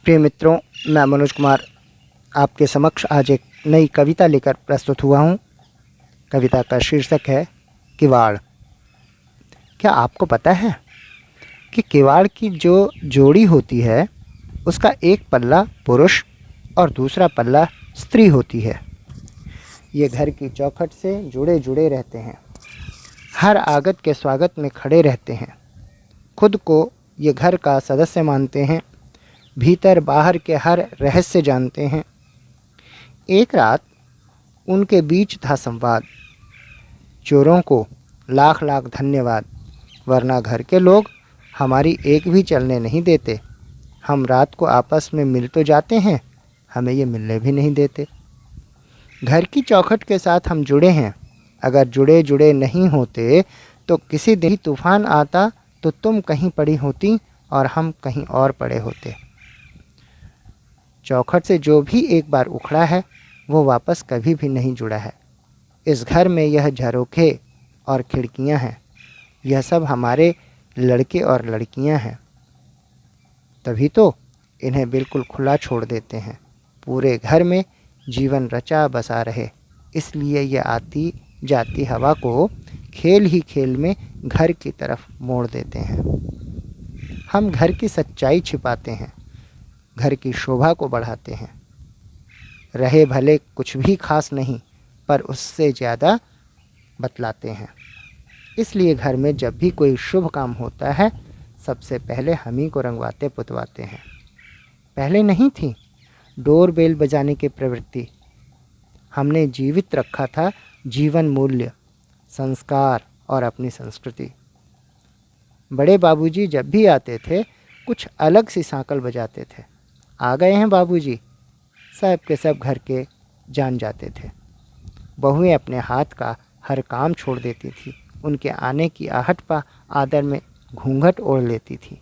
प्रिय मित्रों, मैं मनोज कुमार आपके समक्ष आज एक नई कविता लेकर प्रस्तुत हुआ हूँ। कविता का शीर्षक है किवाड़। क्या आपको पता है कि किवाड़ की जो जोड़ी होती है उसका एक पल्ला पुरुष और दूसरा पल्ला स्त्री होती है। ये घर की चौखट से जुड़े जुड़े रहते हैं, हर आगत के स्वागत में खड़े रहते हैं, खुद को ये घर का सदस्य मानते हैं, भीतर बाहर के हर रहस्य जानते हैं। एक रात उनके बीच था संवाद, चोरों को लाख लाख धन्यवाद, वरना घर के लोग हमारी एक भी चलने नहीं देते। हम रात को आपस में मिल तो जाते हैं, हमें ये मिलने भी नहीं देते। घर की चौखट के साथ हम जुड़े हैं, अगर जुड़े जुड़े नहीं होते तो किसी दिन तूफान आता तो तुम कहीं पड़ी होती और हम कहीं और पड़े होते। चौखट से जो भी एक बार उखड़ा है वो वापस कभी भी नहीं जुड़ा है। इस घर में यह झरोखे और खिड़कियां हैं, यह सब हमारे लड़के और लड़कियां हैं, तभी तो इन्हें बिल्कुल खुला छोड़ देते हैं। पूरे घर में जीवन रचा बसा रहे, इसलिए यह आती जाती हवा को खेल ही खेल में घर की तरफ मोड़ देते हैं। हम घर की सच्चाई छिपाते हैं, घर की शोभा को बढ़ाते हैं। रहे भले कुछ भी खास नहीं, पर उससे ज़्यादा बतलाते हैं। इसलिए घर में जब भी कोई शुभ काम होता है सबसे पहले हम ही को रंगवाते पुतवाते हैं। पहले नहीं थी डोर बेल बजाने की प्रवृत्ति, हमने जीवित रखा था जीवन मूल्य, संस्कार और अपनी संस्कृति। बड़े बाबूजी जब भी आते थे कुछ अलग सी सांकल बजाते थे। आ गए हैं बाबूजी, सब के सब घर के जान जाते थे। बहुएं अपने हाथ का हर काम छोड़ देती थी, उनके आने की आहट पर आदर में घूंघट ओढ़ लेती थी।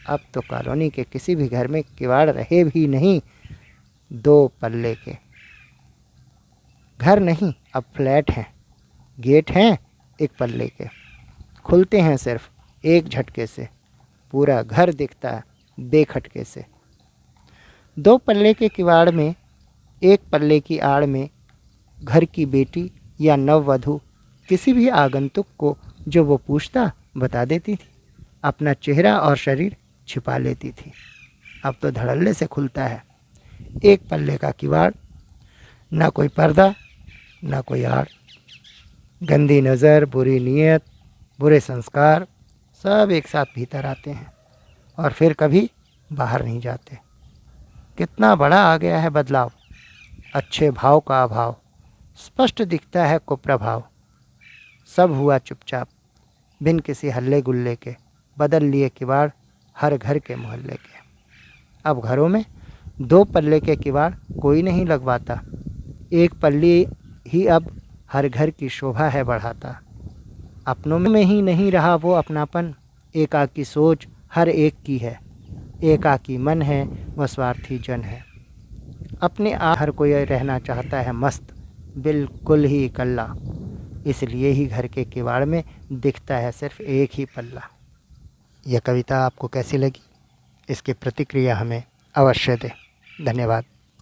अब तो कॉलोनी के किसी भी घर में किवाड़ रहे भी नहीं। दो पल्ले के घर नहीं, अब फ्लैट हैं, गेट हैं एक पल्ले के, खुलते हैं सिर्फ एक झटके से, पूरा घर दिखता है बेखटके से। दो पल्ले के किवाड़ में एक पल्ले की आड़ में घर की बेटी या नववधू किसी भी आगंतुक को जो वो पूछता बता देती थी, अपना चेहरा और शरीर छिपा लेती थी। अब तो धड़ल्ले से खुलता है एक पल्ले का किवाड़, ना कोई पर्दा ना कोई आड़। गंदी नज़र, बुरी नीयत, बुरे संस्कार सब एक साथ भीतर आते हैं और फिर कभी बाहर नहीं जाते। कितना बड़ा आ गया है बदलाव, अच्छे भाव का अभाव, स्पष्ट दिखता है कुप्रभाव। सब हुआ चुपचाप, बिन किसी हल्ले गुल्ले के, बदल लिए किवाड़ हर घर के मोहल्ले के। अब घरों में दो पल्ले के किवाड़ कोई नहीं लगवाता, एक पल्ली ही अब हर घर की शोभा है बढ़ाता। अपनों में ही नहीं रहा वो अपनापन, एकाकी सोच हर एक की है, एकाकी मन है व स्वार्थी जन है। अपने आप हर कोई रहना चाहता है मस्त, बिल्कुल ही इकल्ला, इसलिए ही घर के किवाड़ में दिखता है सिर्फ एक ही पल्ला। यह कविता आपको कैसी लगी? इसकी प्रतिक्रिया हमें अवश्य दें। धन्यवाद।